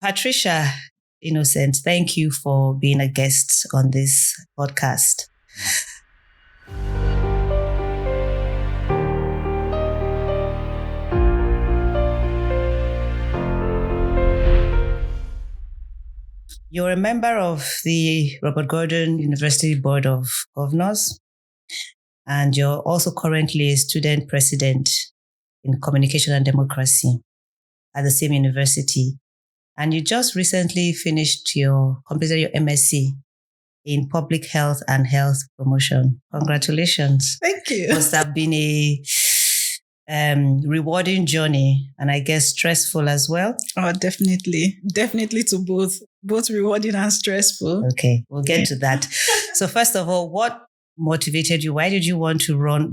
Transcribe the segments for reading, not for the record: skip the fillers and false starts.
Patricia Innocent, thank you for being a guest on this podcast. You're a member of the Robert Gordon University Board of Governors, and you're also currently a student president in communication and democracy at the same university. And you just recently completed your MSc in public health and health promotion. Congratulations. Thank you. It must have been a rewarding journey, and I guess stressful as well. Oh, definitely. Definitely to both rewarding and stressful. Okay, we'll get to that. So first of all, what motivated you? Why did you want to run?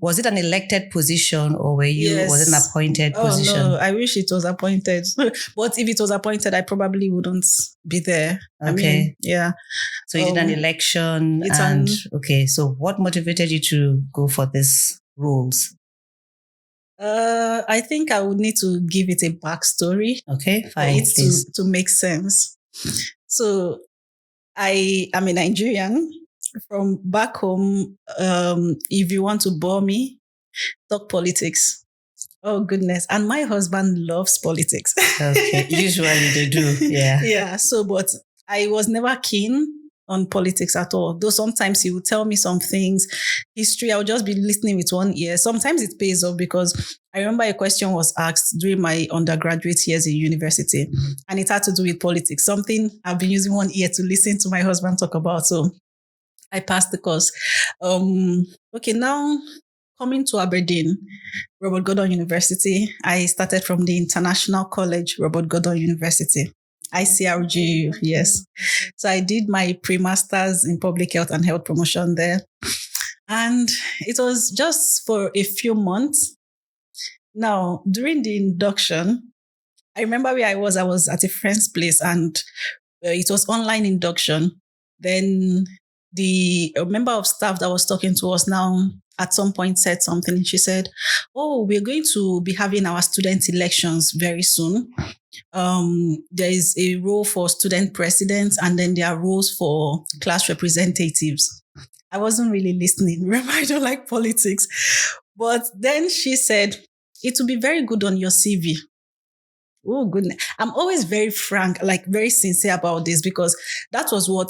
Was it an elected position or Yes. was it an appointed position? No, I wish it was appointed. But if it was appointed, I probably wouldn't be there. Okay. Yeah. So you did an election okay. So what motivated you to go for these roles? I think I would need to give it a backstory. Okay, fine. For it to make sense. So I am a Nigerian. From back home, if you want to bore me, talk politics. Oh, goodness. And my husband loves politics. Okay. Usually they do. Yeah. Yeah. So, but I was never keen on politics at all. Though sometimes he would tell me some things. History, I would just be listening with one ear. Sometimes it pays off because I remember a question was asked during my undergraduate years in university, and it had to do with politics. Something I've been using one ear to listen to my husband talk about. So I passed the course. Okay, now coming to Aberdeen, Robert Gordon University, I started from the International College, Robert Gordon University, ICRGU, yes. So I did my pre-masters in public health and health promotion there. And it was just for a few months. Now, during the induction, I remember where I was at a friend's place and it was online induction. Then the member of staff that was talking to us now at some point said something. She said, "Oh, we're going to be having our student elections very soon. There is a role for student presidents and then there are roles for class representatives." I wasn't really listening. Remember, I don't like politics. But then she said, "It will be very good on your CV." Oh, goodness. I'm always very frank, like very sincere about this because that was what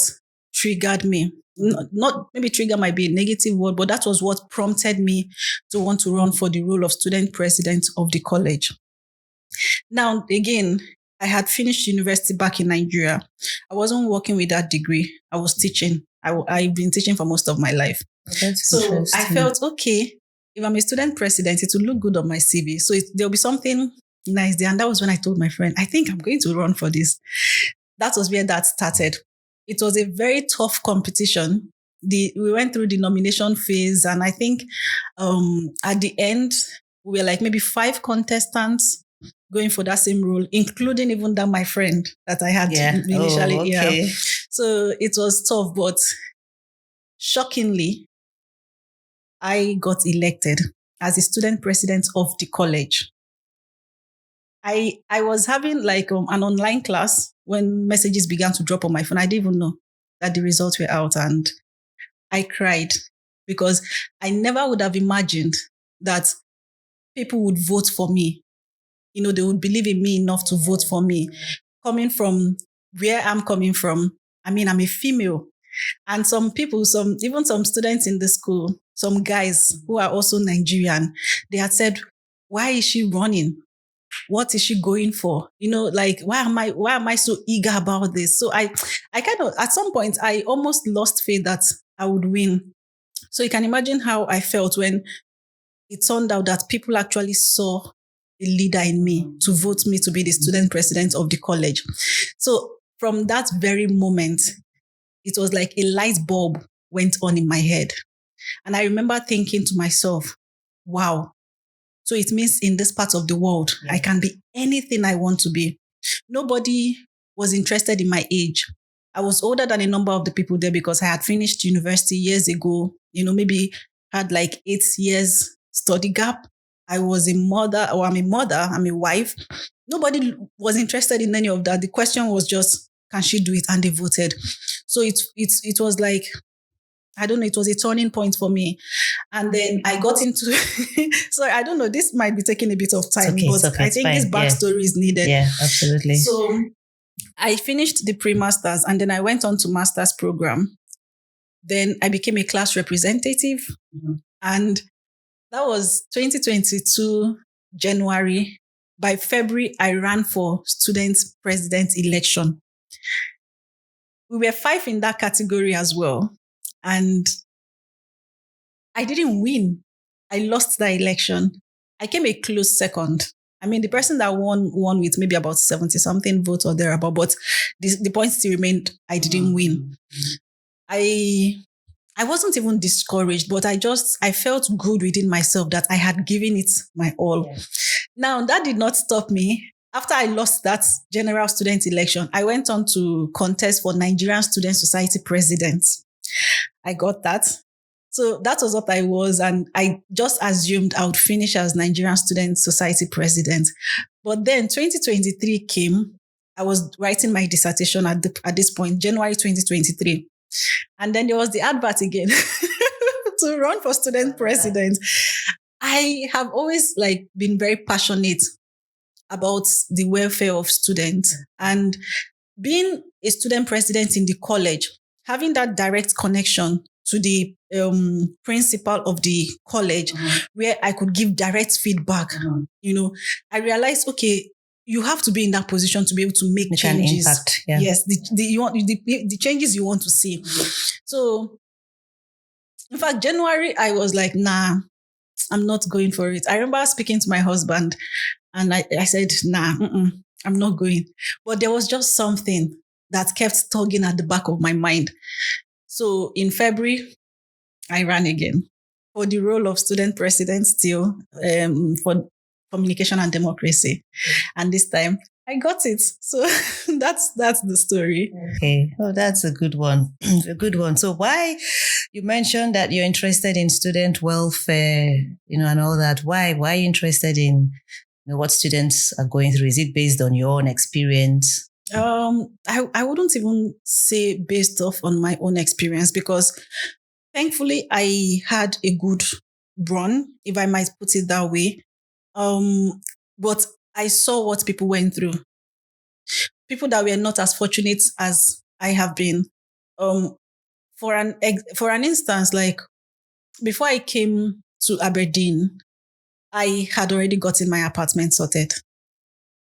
triggered me. Not maybe trigger might be a negative word, but that was what prompted me to want to run for the role of student president of the college. Now, again, I had finished university back in Nigeria. I wasn't working with that degree. I was teaching. I've been teaching for most of my life. So I felt, okay, if I'm a student president, it will look good on my CV. So there'll be something nice there. And that was when I told my friend, I think I'm going to run for this. That was where that started. It was a very tough competition. We went through the nomination phase, and I think at the end, we were like maybe 5 contestants going for that same role, including even that my friend that I had initially. Oh, okay. Yeah. So it was tough, but shockingly, I got elected as a student president of the college. I was having like an online class when messages began to drop on my phone. I didn't even know that the results were out, and I cried because I never would have imagined that people would vote for me. You know, they would believe in me enough to vote for me. Coming from where I'm coming from, I mean, I'm a female. And some people, even some students in the school, some guys who are also Nigerian, they had said, "Why is she running? What is she going for? You know, like, why am I so eager about this?" So I kind of, at some point, I almost lost faith that I would win. So you can imagine how I felt when it turned out that people actually saw a leader in me to vote me to be the student president of the college. So from that very moment, it was like a light bulb went on in my head. And I remember thinking to myself, wow, so it means in this part of the world, I can be anything I want to be. Nobody was interested in my age. I was older than a number of the people there because I had finished university years ago, maybe had like 8 years study gap. I was a mother, or I'm a mother, I'm a wife. Nobody was interested in any of that. The question was just, can she do it? And they voted. So it was like, I don't know, it was a turning point for me. And then I got into, sorry, I don't know, this might be taking a bit of time, but I think this backstory is needed. Yeah, absolutely. So I finished the pre-masters and then I went on to master's program. Then I became a class representative. And that was 2022, January. By February, I ran for student president election. We were 5 in that category as well. And I didn't win. I lost the election. I came a close second. I mean, the person that won with maybe about 70 something votes or thereabout, but the point still remained, I didn't win. I wasn't even discouraged, but I felt good within myself that I had given it my all. Yeah. Now, that did not stop me. After I lost that general student election, I went on to contest for Nigerian Student Society president. I got that. So that was what I was. And I just assumed I would finish as Nigerian Student Society president. But then 2023 came. I was writing my dissertation at this point, January 2023. And then there was the advert again to run for student president. I have always been very passionate about the welfare of students, and being a student president in the college, having that direct connection to the principal of the college, where I could give direct feedback. I realized, okay, you have to be in that position to be able to make changes. Impact, yeah. Yes, the changes you want to see. So, in fact, January, I was like, nah, I'm not going for it. I remember speaking to my husband and I said, nah, I'm not going. But there was just something that kept tugging at the back of my mind. So in February, I ran again for the role of student president still, for communication and democracy. And this time I got it. So that's the story. Okay. Oh, that's a good one. A good one. So why, you mentioned that you're interested in student welfare, and all that. Why are you interested in what students are going through? Is it based on your own experience? I wouldn't even say based off on my own experience, because thankfully I had a good run, if I might put it that way. But I saw what people went through. People that were not as fortunate as I have been. For an instance, before I came to Aberdeen, I had already gotten my apartment sorted.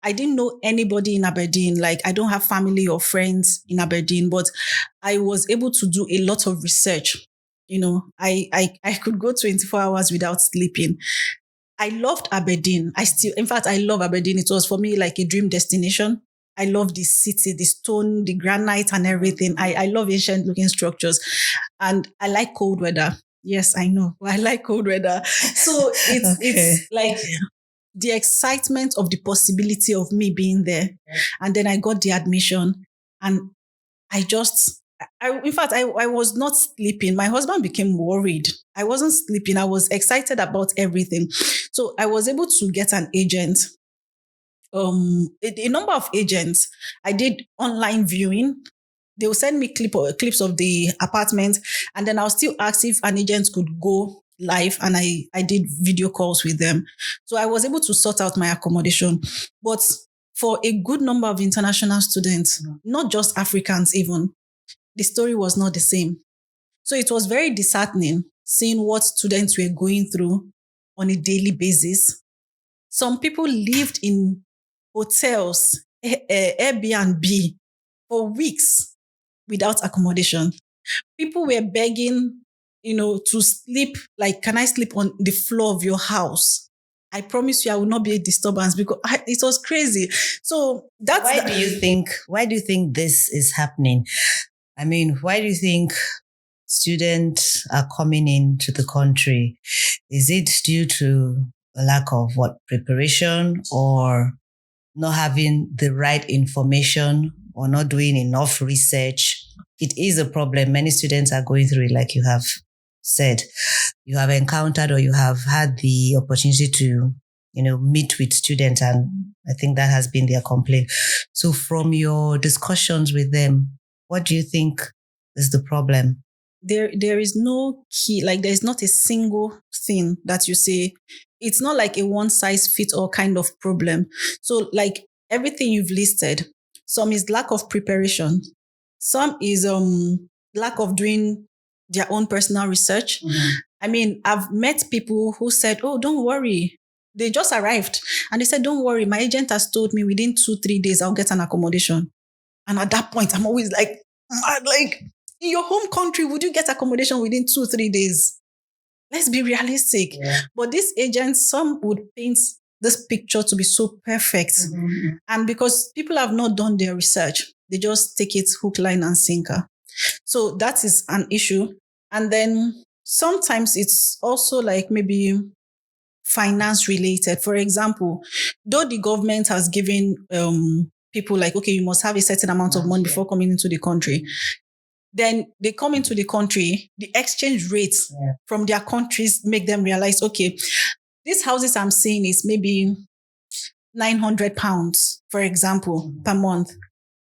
I didn't know anybody in Aberdeen. I don't have family or friends in Aberdeen, but I was able to do a lot of research. I could go 24 hours without sleeping. I loved Aberdeen. In fact, I love Aberdeen. It was for me like a dream destination. I love the city, the stone, the granite and everything. I love ancient looking structures, and I like cold weather. Yes, I know. I like cold weather. So it's like the excitement of the possibility of me being there. And then I got the admission, and in fact, I was not sleeping. My husband became worried. I wasn't sleeping. I was excited about everything. So I was able to get an agent, a number of agents. I did online viewing. They will send me clips of the apartment, and then I'll still ask if an agent could go live, and I did video calls with them. So I was able to sort out my accommodation. But for a good number of international students, not just Africans even, the story was not the same. So it was very disheartening seeing what students were going through on a daily basis. Some people lived in hotels, Airbnb, for weeks without accommodation. People were begging, to sleep. Can I sleep on the floor of your house? I promise you I will not be a disturbance, because it was crazy. So that's why do you think this is happening? I mean, why do you think students are coming into the country? Is it due to a lack of preparation, or not having the right information, or not doing enough research? It is a problem. Many students are going through it, like you have said. you have encountered or you have had the opportunity to, meet with students, and I think that has been their complaint. So from your discussions with them, what do you think is the problem? There is no key, like there's not a single thing that you say. It's not like a one size fits all kind of problem. So like everything you've listed, some is lack of preparation, some is lack of doing their own personal research. Mm-hmm. I mean, I've met people who said, "Oh, don't worry." They just arrived and they said, "Don't worry, my agent has told me within 2-3 days I'll get an accommodation." And at that point, I'm always like, in your home country, would you get accommodation within 2-3 days? Let's be realistic. Yeah. But these agents, some would paint this picture to be so perfect. Mm-hmm. And because people have not done their research, they just take it hook, line, and sinker. So that is an issue. And then sometimes it's also like maybe finance related. For example, though the government has given people like, okay, you must have a certain amount of money before coming into the country. Then they come into the country, the exchange rates from their countries make them realize, okay, these houses I'm seeing is maybe £900, for example, per month.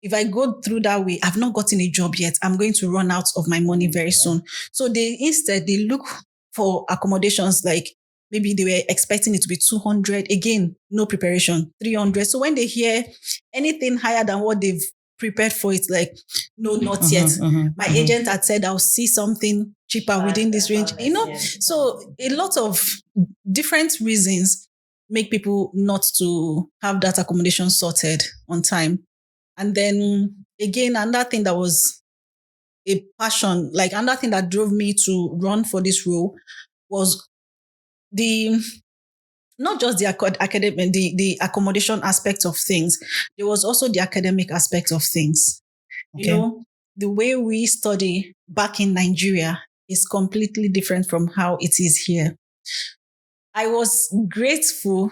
If I go through that way, I've not gotten a job yet. I'm going to run out of my money very soon. So they look for accommodations like maybe they were expecting it to be 200. Again, no preparation, 300. So when they hear anything higher than what they've prepared for, it's like, no, not yet. My agent had said I'll see something cheaper within this range. So a lot of different reasons make people not to have that accommodation sorted on time. And then again, another thing that was a passion, like another thing that drove me to run for this role was not just the academic, the accommodation aspect of things. There was also the academic aspect of things. Okay. The way we study back in Nigeria is completely different from how it is here. I was grateful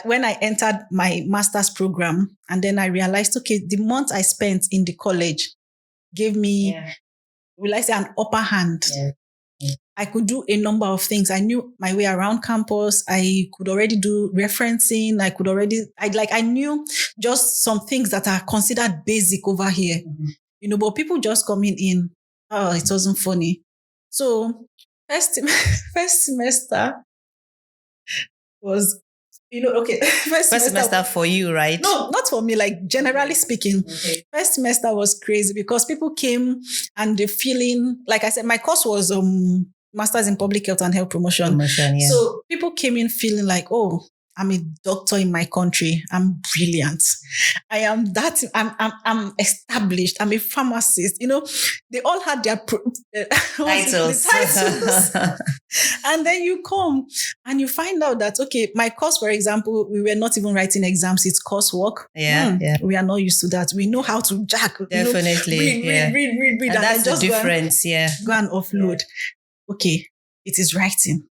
when I entered my master's program, and then I realized, okay, the month I spent in the college gave me, will I say, an upper hand. Yeah. I could do a number of things. I knew my way around campus. I could already do referencing. I knew just some things that are considered basic over here. But people just coming in, it wasn't funny. So first semester was, okay. First semester for you, right? No, not for me, like generally speaking. Okay. First semester was crazy because people came and the feeling, like I said, my course was Masters in Public Health and Health Promotion. Yeah. So people came in feeling like, oh, I'm a doctor in my country. I'm brilliant. I am that. I'm established. I'm a pharmacist. They all had their titles. And then you come and you find out that, okay, my course, for example, we were not even writing exams. It's coursework. Yeah. We are not used to that. We know how to jack. Definitely. Read. And that's the difference. Go and offload. Yeah. Okay, it is writing.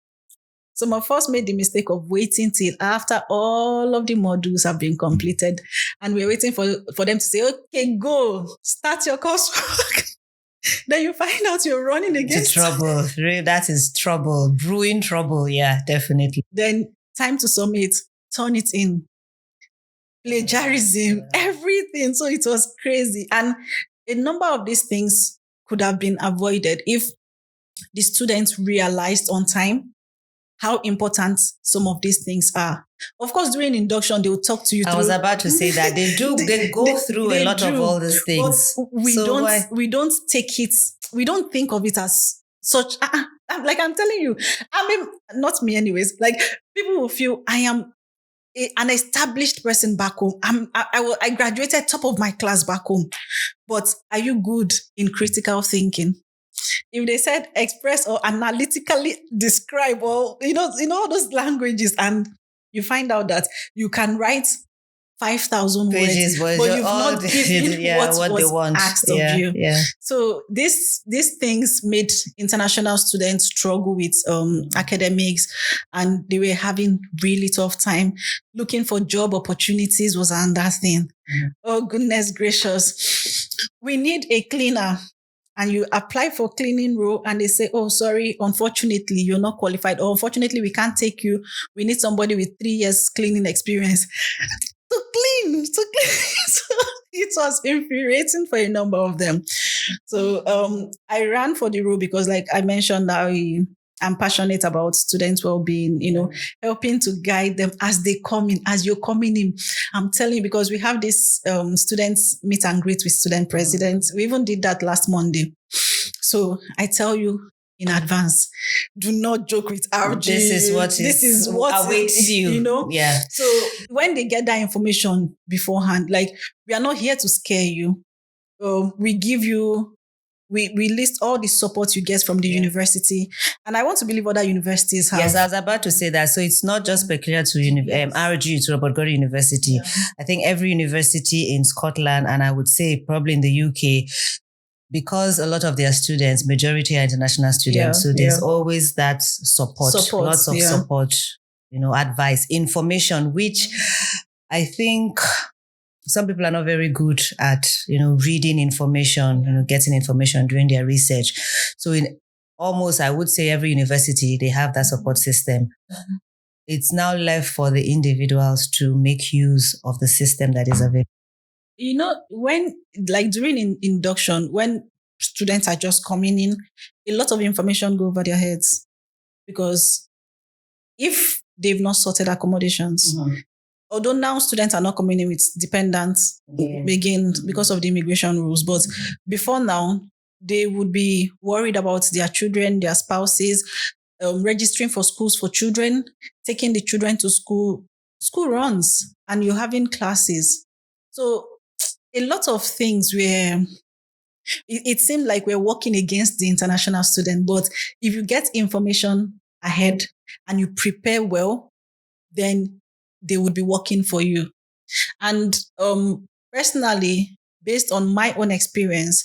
So my first made the mistake of waiting till after all of the modules have been completed, and we're waiting for them to say, okay, go, start your coursework. Then you find out you're running against trouble. That is trouble, brewing trouble. Yeah, definitely. Then time to submit, turn it in, plagiarism, everything. So it was crazy. And a number of these things could have been avoided if the students realized on time how important some of these things are. Of course, during induction, they will talk to you. I was about to say that they go through a lot of all these things. But we don't take it. We don't think of it as such. Like I'm telling you, I mean, not me anyways. Like people will feel I am an established person back home. I graduated top of my class back home. But are you good in critical thinking? If they said express or analytically describe or, all those languages, and you find out that you can write 5,000 words, but you've not given what was asked of you. Yeah. So these things made international students struggle with academics, and they were having really tough time. Looking for job opportunities was another thing. Oh, goodness gracious. We need a cleaner. and you apply for cleaning role and they say, oh, sorry, unfortunately, you're not qualified, or unfortunately, we can't take you. We need somebody with 3 years cleaning experience to clean. So it was infuriating for a number of them. So I ran for the role because, like I mentioned, I'm passionate about students' well-being, helping to guide them as they come in, as you're coming in. I'm telling you, because we have this students meet and greet with student presidents. We even did that last Monday. So I tell you in advance, do not joke with RG. This is what awaits you. Yeah. So when they get that information beforehand, like, we are not here to scare you. We give you, we list all the support you get from the university. And I want to believe other universities have. Yes, I was about to say that. So it's not just peculiar to RG, to Robert Gordon University. Yeah. I think every university in Scotland, and I would say probably in the UK, because a lot of their students, majority are international students. So there's always that support, lots of support, advice, information, which I think some people are not very good at, reading information, getting information, doing their research. So in almost, I would say, every university, they have that support system. Mm-hmm. It's now left for the individuals to make use of the system that is available. When, like, during induction, when students are just coming in, a lot of information go over their heads, because if they've not sorted accommodations, mm-hmm. although now students are not coming in with dependents again because of the immigration rules, but before now, they would be worried about their children, their spouses, registering for schools for children, taking the children to school runs, and you're having classes. So a lot of things where it seemed like we're working against the international student. But if you get information ahead and you prepare well, then they would be working for you. And personally, based on my own experience,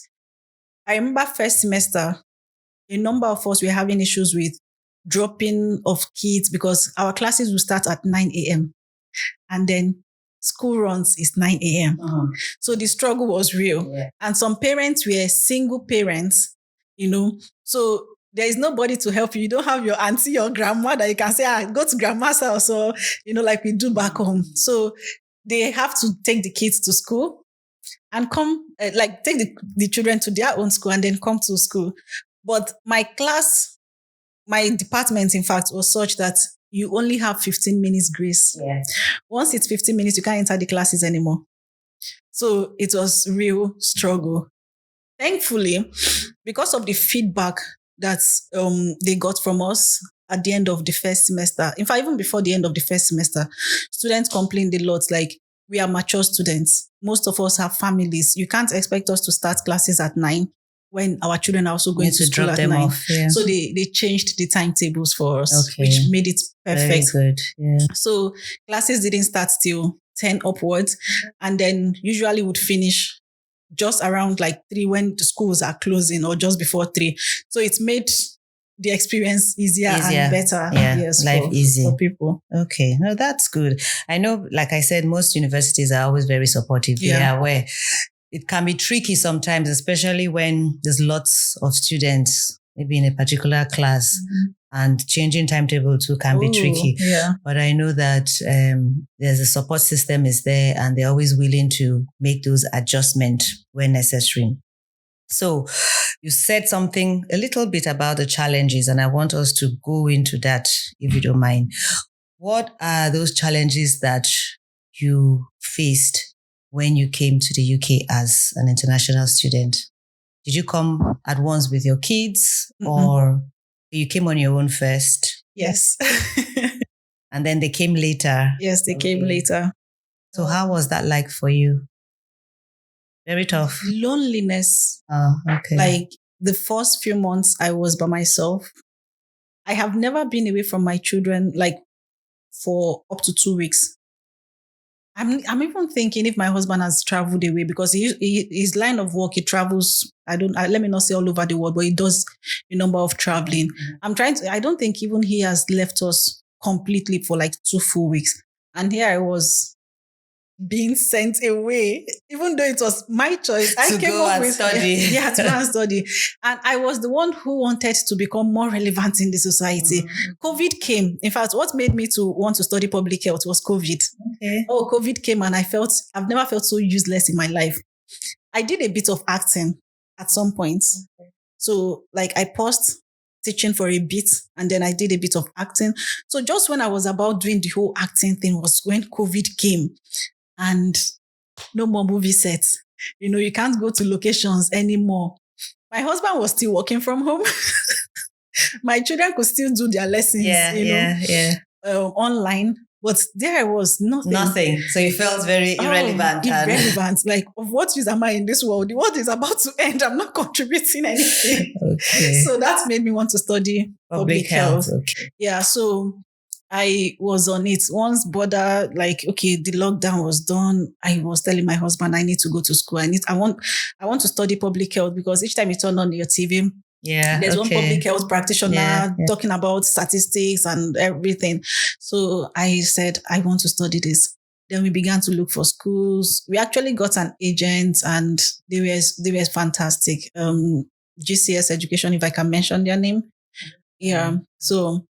I remember first semester, a number of us were having issues with dropping of kids because our classes will start at 9 a.m. and then school runs is 9 a.m. Uh-huh. So the struggle was real. Yeah. And some parents were single parents, so there is nobody to help you. You don't have your auntie or grandma that you can say, go to grandma's house, or, like we do back home. So they have to take the kids to school and come, take the children to their own school and then come to school. But my department, in fact, was such that you only have 15 minutes grace. Yeah. Once it's 15 minutes, you can't enter the classes anymore. So it was real struggle. Thankfully, because of the feedback that they got from us at the end of the first semester, in fact, even before the end of the first semester, students complained a lot, like, we are mature students. Most of us have families. You can't expect us to start classes at 9 when our children are also going to school at 9. Off, yeah. So they changed the timetables for us, which made it perfect. Very good. Yeah. So classes didn't start till 10 upwards, and then usually would finish just around 3 when the schools are closing, or just before 3. So it made the experience easier and better. Yeah, yes, life easy for people. Okay, no, that's good. I know, like I said, most universities are always very supportive. Yeah. They are aware. It can be tricky sometimes, especially when there's lots of students, maybe in a particular class, mm-hmm. and changing timetable too can be tricky. Yeah. But I know that there's a support system is there, and they're always willing to make those adjustments when necessary. So you said something a little bit about the challenges, and I want us to go into that, if you don't mind. What are those challenges that you faced when you came to the UK as an international student? Did you come at once with your kids, mm-hmm. or you came on your own first? Yes. And then they came later? Yes, they came later. So how was that like for you? Very tough. Loneliness. Oh, okay. Like, the first few months I was by myself. I have never been away from my children for up to 2 weeks. I'm even thinking if my husband has traveled away, because his line of work, he travels, let me not say all over the world, but he does a number of traveling. Mm-hmm. I don't think even he has left us completely for 2 full weeks. And here I was being sent away, even though it was my choice. I To came go up and with study. yeah, to go and study. And I was the one who wanted to become more relevant in the society. COVID came. In fact, what made me to want to study public health was COVID. Okay. Oh, COVID came and I've never felt so useless in my life. I did a bit of acting at some point. Okay. So like I paused teaching for a bit and then I did a bit of acting. So just when I was about doing the whole acting thing was when COVID came and no more movie sets. You can't go to locations anymore. My husband was still working from home. My children could still do their lessons, Yeah. online. But there was Nothing. So you felt very irrelevant. Irrelevant. Like, of what use am I in this world? The world is about to end. I'm not contributing anything. Okay. So that made me want to study public health. Okay. Yeah. So I was on it. Once border, the lockdown was done, I was telling my husband, I need to go to school. I want to study public health because each time you turn on your TV, there's one public health practitioner talking about statistics and everything. So I said, I want to study this. Then we began to look for schools. We actually got an agent and they were fantastic. GCS Education, if I can mention their name. Yeah. So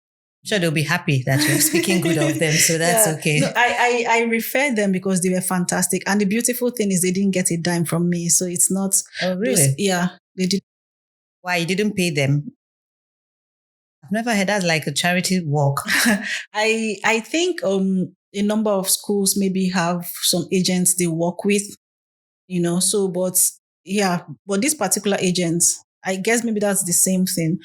sure they'll be happy that you're speaking good of them. So that's okay. No, I refer them because they were fantastic. And the beautiful thing is they didn't get a dime from me. So it's not. Oh, really? They did. Why? You didn't pay them? I've never heard that like a charity work. I think a number of schools maybe have some agents they work with, but this particular agents, I guess maybe that's the same thing.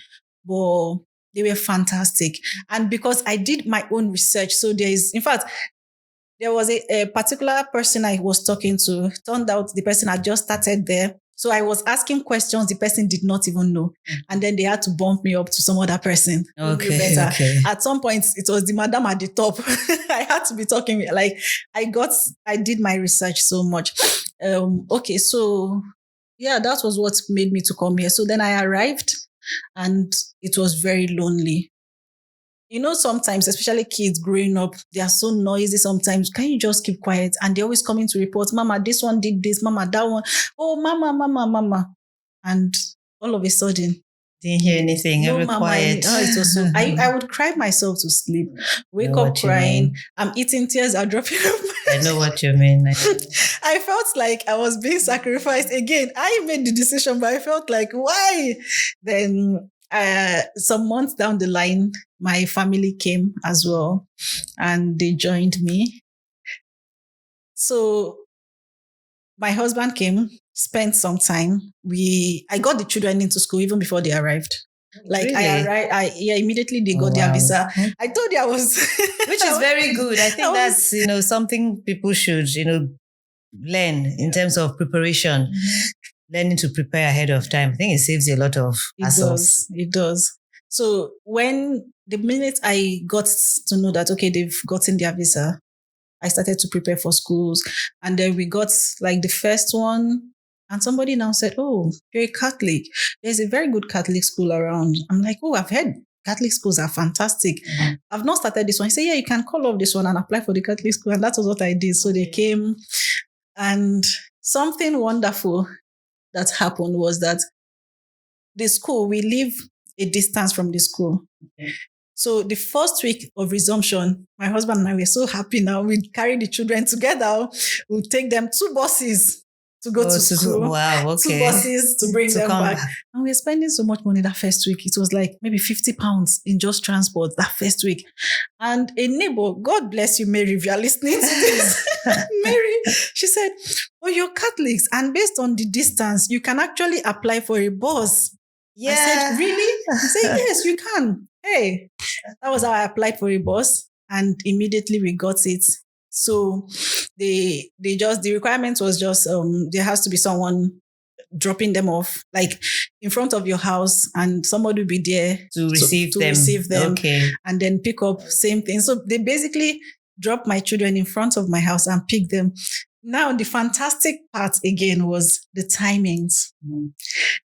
But they were fantastic. And because I did my own research, so there was a particular person I was talking to. Turned out the person had just started there. So I was asking questions the person did not even know. And then they had to bump me up to some other person. Okay. At some point, it was the madam at the top. I had to be talking. Like, I did my research so much. So that was what made me to come here. So then I arrived and it was very lonely. Sometimes, especially kids growing up, they are so noisy sometimes. Can you just keep quiet? And they're always coming to report, Mama, this one did this, Mama, that one. Oh, Mama. And all of a sudden, didn't hear anything. No, Every Mama. quiet. It was so, I would cry myself to sleep. Wake up crying. I'm eating, tears are dropping. I know what you mean. I felt like I was being sacrificed. Again, I made the decision, but I felt like, why? Then some months down the line, my family came as well and they joined me. So my husband came, spent some time. I got the children into school even before they arrived. Like really? I arrived, immediately they got their visa. I told you I was, which is very good. I think that's something people should learn in terms of preparation. Learning to prepare ahead of time. I think it saves you a lot of hassles. It does. So the minute I got to know that, okay, they've gotten their visa, I started to prepare for schools. And then we got like the first one. And somebody now said, oh, you're a Catholic. There's a very good Catholic school around. I'm like, oh, I've heard Catholic schools are fantastic. Mm-hmm. I've not started this one. He said, yeah, you can call off this one and apply for the Catholic school. And that was what I did. So they came and something wonderful that happened was that the school, we live a distance from the school. Okay. So the first week of resumption, my husband and I were so happy now. We'd carry the children together. We'd take them 2 buses to go to school. Wow, okay. 2 buses to bring them back. And we were spending so much money that first week. It was like maybe £50 in just transport that first week. And a neighbor, God bless you, Mary, if you are listening to this. Mary, she said, oh, you're Catholics. And based on the distance, you can actually apply for a bus. Yeah. I said, really? I said, yes, you can. Hey, that was how I applied for a bus. And immediately we got it. So the requirement was just, there has to be someone dropping them off, like in front of your house, and somebody will be there to receive them. Okay. And then pick up, same thing. So they basically dropped my children in front of my house and picked them. Now, the fantastic part again was the timings. Mm-hmm.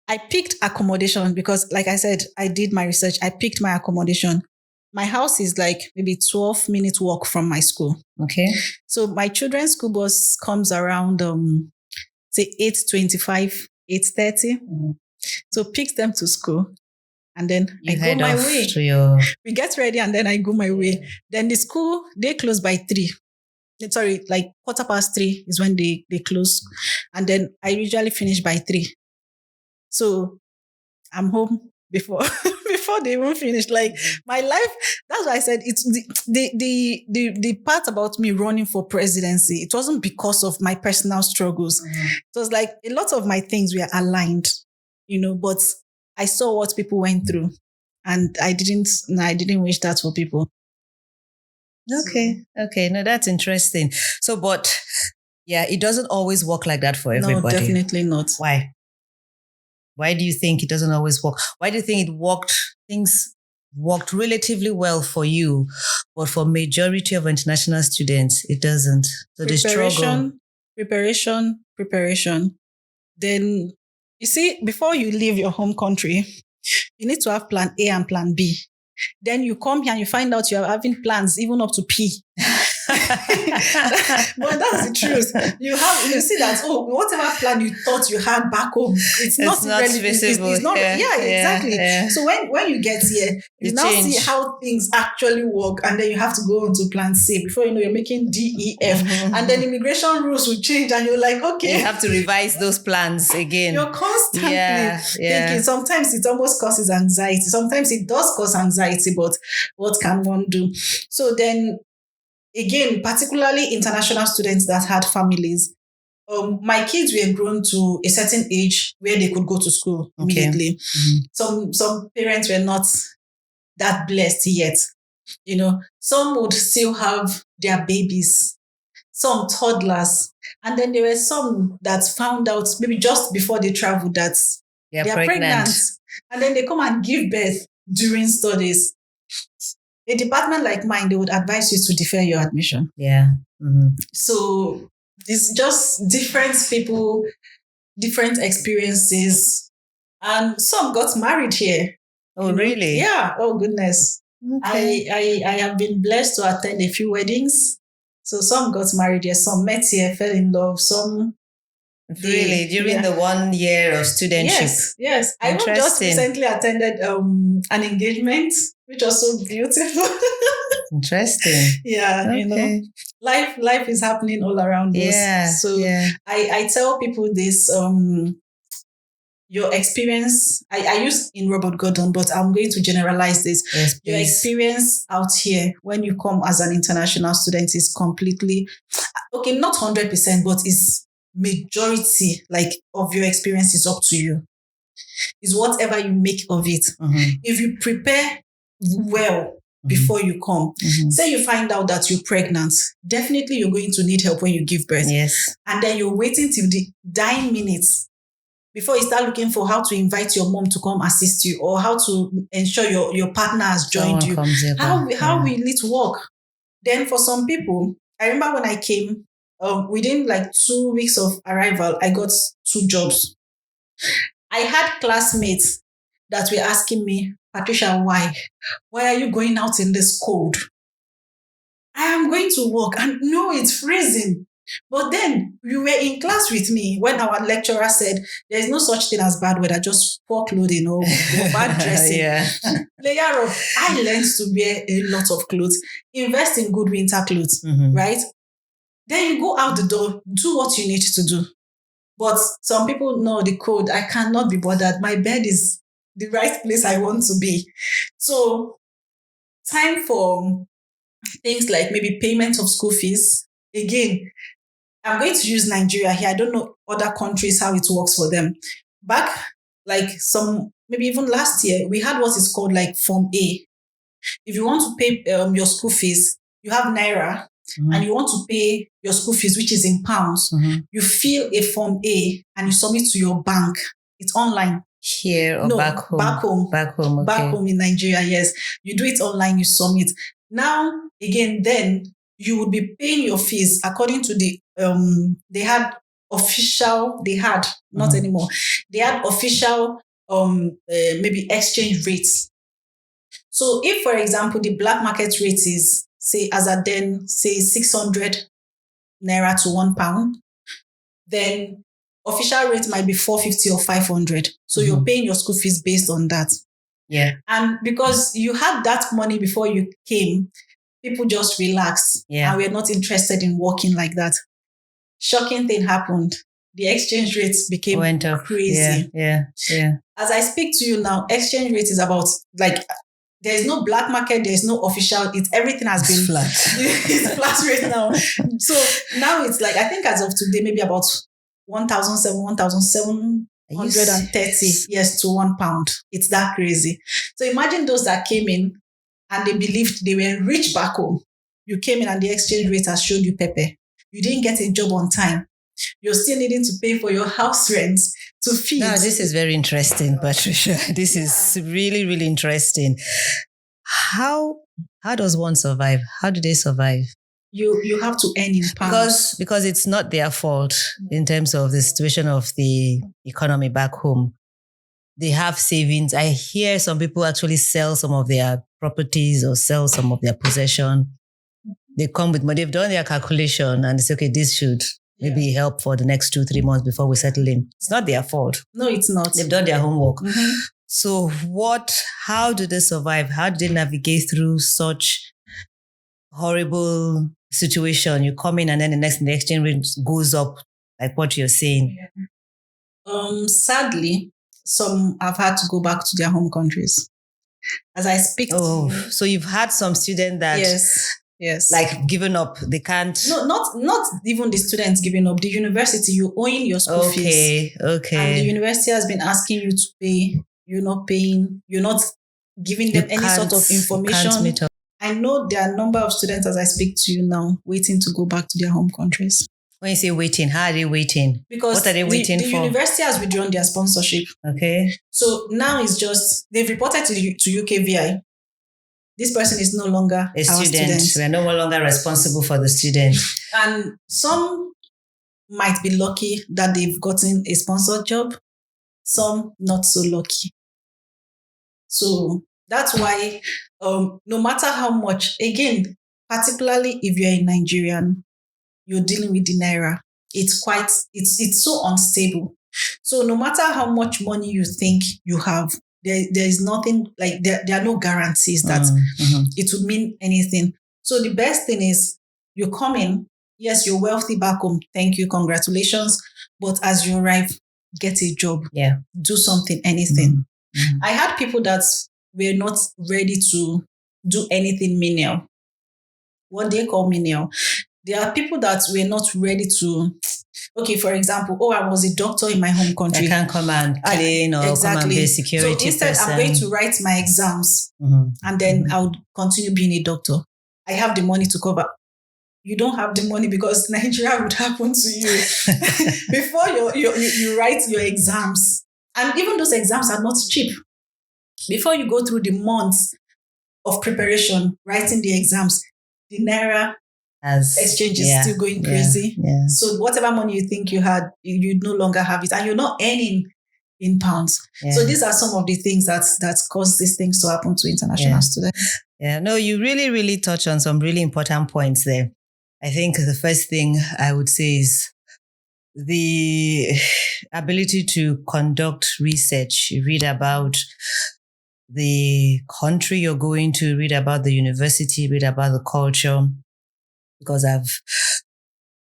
I picked accommodation because, like I said, I did my research. I picked my accommodation my house is like maybe 12-minute walk from my school. Okay. So my children's school bus comes around say 8:25, 8:30. So picks them to school. And then You I go head my off way. to your... We get ready and then I go my way. Then the school, they close by 3. Sorry, like 3:15 is when they close. And then I usually finish by 3. So I'm home before before they even finish. Like my life, that's why I said it's the part about me running for presidency. It wasn't because of my personal struggles. It was like a lot of my things were aligned, but I saw what people went through, and I didn't wish that for people. Okay. No, that's interesting. So, but yeah, it doesn't always work like that for everybody. No, definitely not. Why? Why do you think it doesn't always work? Why do you think things worked relatively well for you, but for majority of international students, it doesn't? So they struggle. Preparation. Then, you see, before you leave your home country, you need to have plan A and plan B. Then you come here and you find out you're having plans even up to P. But that's the truth. You see that, whatever plan you thought you had back home, it's not visible. It's not, exactly. Yeah. So when you get here, you now see how things actually work, and then you have to go on to plan C. Before you know, you're making D, E, F, and then immigration rules will change, and you're like, okay, you have to revise those plans again. You're constantly thinking. Sometimes it almost causes anxiety. Sometimes it does cause anxiety, but what can one do? So then, again, particularly international students that had families, my kids were grown to a certain age where they could go to school immediately. Some parents were not that blessed yet. Some would still have their babies, some toddlers, and then there were some that found out maybe just before they traveled that they are pregnant, and then they come and give birth during studies. A department like mine, they would advise you to defer your admission. Yeah. So it's just different people, different experiences. And some got married here. Oh, really? Yeah. Oh, goodness. Okay. I have been blessed to attend a few weddings. So some got married here, some met here, fell in love, some... Really? During the 1 year of studentship? Yes. I just recently attended an engagement, which was so beautiful. Interesting. Yeah, okay. Life is happening all around us. So I tell people this, your experience, I use in Robert Gordon, but I'm going to generalize this. Yes, your experience out here when you come as an international student is completely, okay, not 100%, but is majority of your experience is up to you. Is whatever you make of it. If you prepare well before you come, say you find out that you're pregnant, definitely you're going to need help when you give birth. Yes. And then you're waiting till the dying minutes before you start looking for how to invite your mom to come assist you, or how to ensure your partner has joined you. How will it work? Then for some people, I remember when I came, within 2 weeks of arrival, I got 2 jobs. I had classmates that were asking me, Patricia, why? Why are you going out in this cold? I am going to work, and no, it's freezing. But then you were in class with me when our lecturer said there's no such thing as bad weather, just poor clothing or bad dressing. Layer up. I learned to wear a lot of clothes, invest in good winter clothes, right? Then you go out the door, do what you need to do. But some people know the code. I cannot be bothered. My bed is the right place I want to be. So time for things like maybe payment of school fees. Again, I'm going to use Nigeria here. I don't know other countries, how it works for them. Back, maybe even last year, we had what is called Form A. If you want to pay your school fees, you have Naira, and you want to pay your school fees, which is in pounds, you fill a Form A and you submit to your bank. It's online. Here or back home? Back home. Okay. Back home in Nigeria, yes. You do it online, you submit. Now, again, then you would be paying your fees according to the, not anymore. They had official, maybe exchange rates. So if, for example, the black market rate is, say, as at then, say 600 naira to £1, then official rate might be 450 or 500. So you're paying your school fees based on that. Yeah. And because you had that money before you came, people just relaxed. Yeah. And we're not interested in working like that. Shocking thing happened. The exchange rates became Went up. crazy. Yeah. As I speak to you now, exchange rate is about, like, there's no black market, there's no official, everything has been flat. It's flat rate now. So now it's like, I think as of today, maybe about 1,730 yes to £1. It's that crazy. So imagine those that came in and they believed they were rich back home. You came in and the exchange rate has showed you pepper. You didn't get a job on time. You're still needing to pay for your house rent, to feed. Now, this is very interesting, Patricia. This is really, really interesting. How does one survive? How do they survive? You have to earn in pounds. Because it's not their fault in terms of the situation of the economy back home. They have savings. I hear some people actually sell some of their properties or sell some of their possession. They come with money. They've done their calculation and they say, okay, this should maybe help for the next 2-3 months before we settle in. It's not their fault. No, it's not. They've done their homework. So how do they survive? How do they navigate through such horrible situation? You come in and then the exchange rate goes up, like what you're saying. Sadly, some have had to go back to their home countries. As I speak to you. So you've had some students that Yes. like given up. They can't. No, not even the students giving up. The university, you owing your school fees. Okay. And the university has been asking you to pay. You're not paying. You're not giving them any sort of information. I know there are a number of students as I speak to you now waiting to go back to their home countries. When you say waiting, how are they waiting? Because what are they waiting the for? The university has withdrawn their sponsorship. Okay. So now it's just, they've reported to UKVI. This person is no longer a student. We're no longer responsible for the student. And some might be lucky that they've gotten a sponsored job. Some not so lucky. So that's why, no matter how much, again, particularly if you're a Nigerian, you're dealing with the Naira. It's so unstable. So no matter how much money you think you have, there is nothing, like there are no guarantees that it would mean anything. So the best thing is you come in, yes, you're wealthy back home. Thank you. Congratulations. But as you arrive, get a job. Yeah. Do something, anything. I had people that were not ready to do anything menial. What they call menial. There are people that were not ready to, okay, for example, I was a doctor in my home country. I can't come and clean or come and be a security So instead, person. I'm going to write my exams and then I would continue being a doctor. I have the money to cover. You don't have the money because Nigeria would happen to you before you write your exams. And even those exams are not cheap. Before you go through the months of preparation, writing the exams, the Naira exchange is still going crazy. Yeah. So whatever money you think you had, you no longer have it, and you're not earning in pounds. Yeah. So these are some of the things that cause these things to happen to international students. Yeah, no, you really, really touch on some really important points there. I think the first thing I would say is the ability to conduct research. You read about the country you're going to, read about the university, read about the culture. Because I've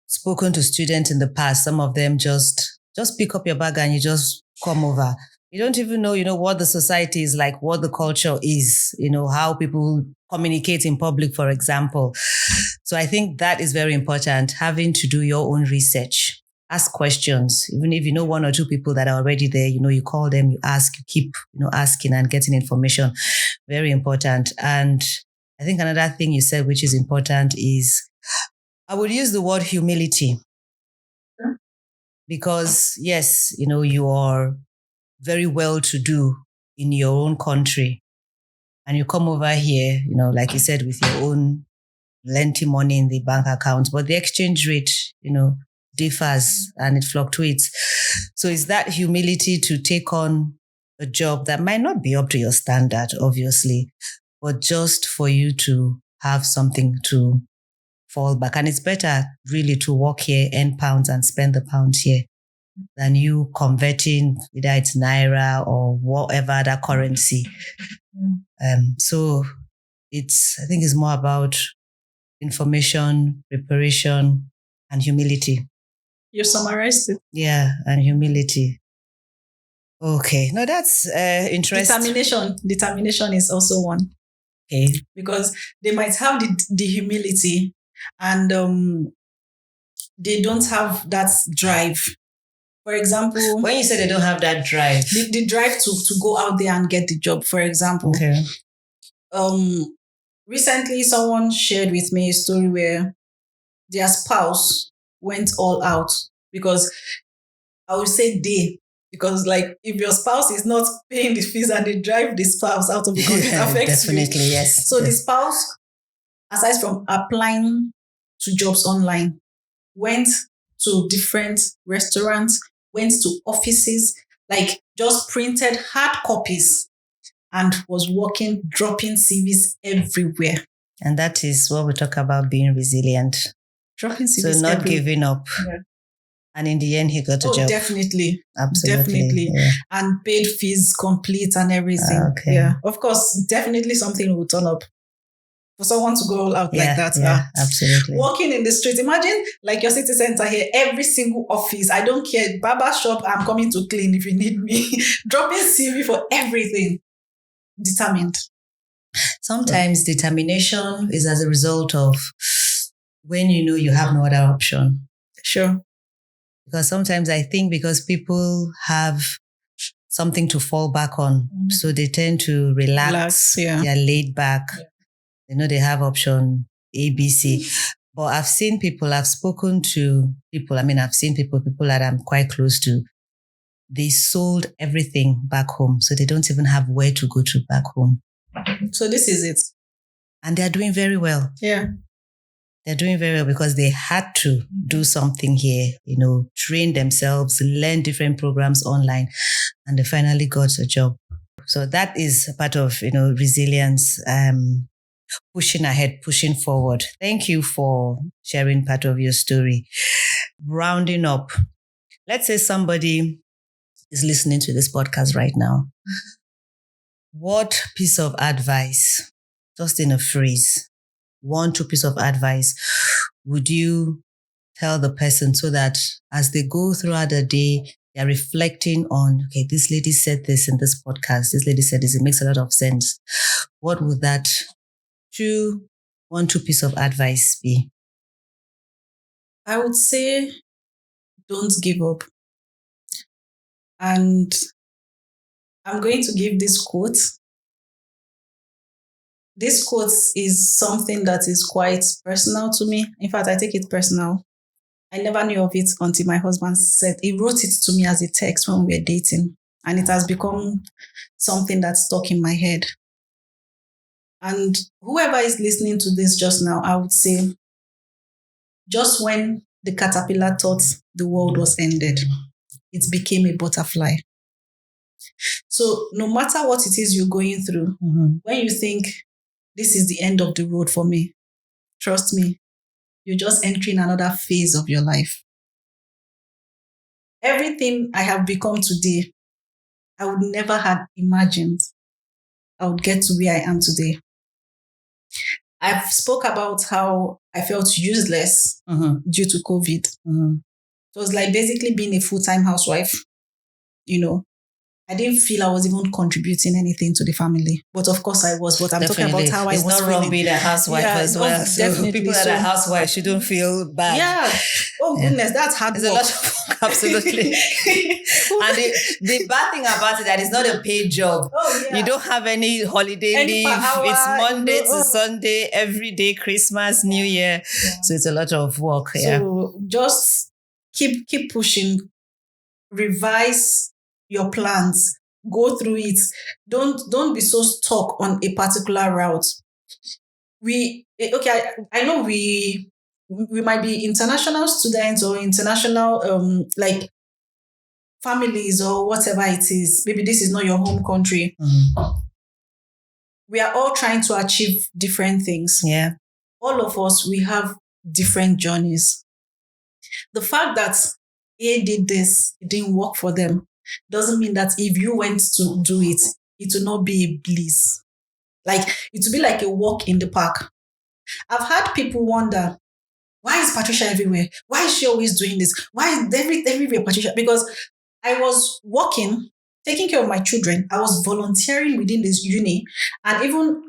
spoken to students in the past, some of them just pick up your bag and you just come over. You don't even know, what the society is like, what the culture is, how people communicate in public, for example. So I think that is very important, having to do your own research. Ask questions. Even if you know one or two people that are already there, you call them, you ask, you keep, asking and getting information. Very important. And I think another thing you said, which is important, is I would use the word humility. Because yes, you are very well to do in your own country. And you come over here, like you said, with your own plenty money in the bank account, but the exchange rate, differs and it fluctuates. So it's that humility to take on a job that might not be up to your standard, obviously, but just for you to have something to fall back. And it's better really to work here, earn pounds and spend the pounds here than you converting, either it's Naira or whatever other currency. So I think it's more about information, preparation, and humility. You summarized it. Yeah, and humility. Okay, no, that's interesting. Determination is also one. Okay. Because they might have the humility and they don't have that drive. For example, when you say they don't have that drive, the drive to go out there and get the job, for example. Okay. Recently, someone shared with me a story where their spouse went all out because I would say because like if your spouse is not paying the fees and they drive the spouse out of the country, it affects definitely, you. Yes. So the spouse, aside from applying to jobs online, went to different restaurants, went to offices, like just printed hard copies and was working, dropping CVs everywhere. And that is what we talk about being resilient. Dropping CVs so not giving up. Yeah. And in the end, he got a job. Definitely. Absolutely. Definitely. Yeah. And paid fees complete and everything. Okay. Yeah. Of course, definitely something will turn up. For someone to go all out like that. Yeah, absolutely. Walking in the street. Imagine like your city center here, every single office. I don't care. Barber shop, I'm coming to clean if you need me. Dropping CV for everything. Determined. Sometimes determination is as a result of when you know you have no other option. Sure. Because sometimes I think because people have something to fall back on, so they tend to relax. Yeah. They're laid back. Yeah. They know they have option A, B, C. But I've seen people, I've spoken to people, I've seen people that I'm quite close to. They sold everything back home, so they don't even have where to go to back home. So this is it. And they're doing very well. Yeah. They're doing very well because they had to do something here, train themselves, learn different programs online, and they finally got a job. So that is a part of, resilience, pushing ahead, pushing forward. Thank you for sharing part of your story. Rounding up, let's say somebody is listening to this podcast right now. What piece of advice, just in a phrase, 1-2 piece of advice would you tell the person so that as they go throughout the day, they're reflecting on, okay, this lady said this in this podcast, this lady said this, it makes a lot of sense. What would that 1-2 piece of advice be? I would say don't give up. And I'm going to give this quote. This quote is something that is quite personal to me. In fact, I take it personal. I never knew of it until my husband he wrote it to me as a text when we were dating. And it has become something that's stuck in my head. And whoever is listening to this just now, I would say, just when the caterpillar thought the world was ended, it became a butterfly. So no matter what it is you're going through, when you think this is the end of the road for me, trust me, you're just entering another phase of your life. Everything I have become today, I would never have imagined I would get to where I am today. I've spoke about how I felt useless due to COVID. It was like basically being a full-time housewife. I didn't feel I was even contributing anything to the family. But of course I was. But I'm Definitely. talking about how it's I was feeling. It's not wrong being a housewife as well. So people that are housewives shouldn't feel bad. Yeah. Oh goodness, that's hard work. There's a lot of work, absolutely. And the bad thing about it that it's not a paid job. Oh, yeah. You don't have any holiday leave. It's Monday to Sunday, every day, Christmas, New Year. Yeah. So it's a lot of work. So just keep pushing. Revise your plans, go through it. Don't be so stuck on a particular route. I know we might be international students or international like families or whatever it is. Maybe this is not your home country. we are all trying to achieve different things. Yeah. All of us, we have different journeys. The fact that A did this, it didn't work for them, doesn't mean that if you went to do it, it will not be a bliss. Like, it will be like a walk in the park. I've had people wonder, why is Patricia everywhere? Why is she always doing this? Why is everywhere Patricia? Because I was working, taking care of my children. I was volunteering within this uni and even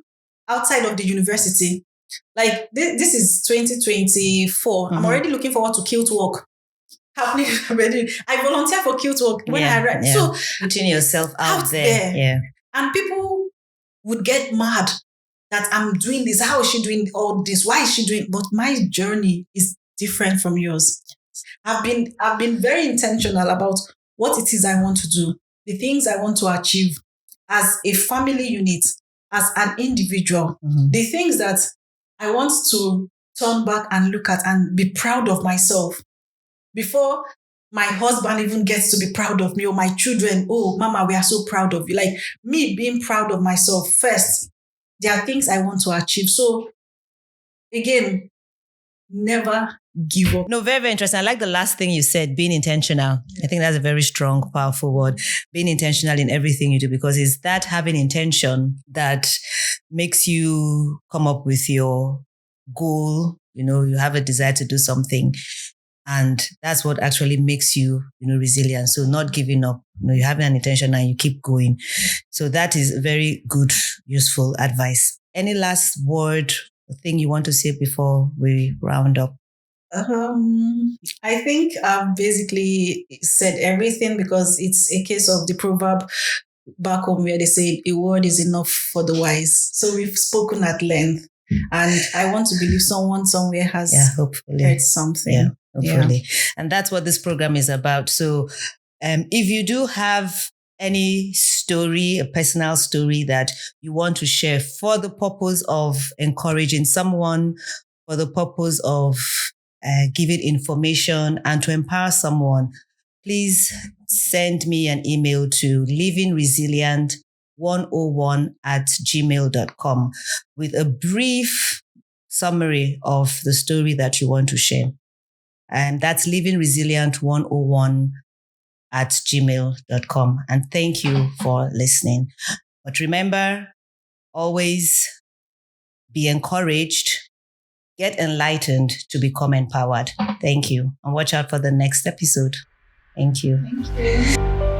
outside of the university. Like, this is 2024. I'm already looking forward to Kilt Walk happening already. I volunteer for Kilt Walk when I read. Yeah. So putting yourself out there. Yeah. And people would get mad that I'm doing this. How is she doing all this? Why is she doing? But my journey is different from yours. I've been very intentional about what it is I want to do, the things I want to achieve as a family unit, as an individual, the things that I want to turn back and look at and be proud of myself. Before my husband even gets to be proud of me, or my children, oh, mama, we are so proud of you. Like, me being proud of myself first. There are things I want to achieve. So again, never give up. No, very, very interesting. I like the last thing you said, being intentional. I think that's a very strong, powerful word. Being intentional in everything you do, because it's that having intention that makes you come up with your goal. You have a desire to do something. And that's what actually makes you, resilient. So not giving up. You have an intention and you keep going. So that is very good, useful advice. Any last word or thing you want to say before we round up? I think I've basically said everything, because it's a case of the proverb back home where they say a word is enough for the wise. So we've spoken at length, and I want to believe someone somewhere has hopefully heard something. Yeah. Hopefully. Yeah. And that's what this program is about. So if you do have any story, a personal story that you want to share for the purpose of encouraging someone, for the purpose of giving information and to empower someone, please send me an email to livingresilient101@gmail.com with a brief summary of the story that you want to share. And that's livingresilient101@gmail.com. And thank you for listening. But remember, always be encouraged, get enlightened to become empowered. Thank you. And watch out for the next episode. Thank you. Thank you.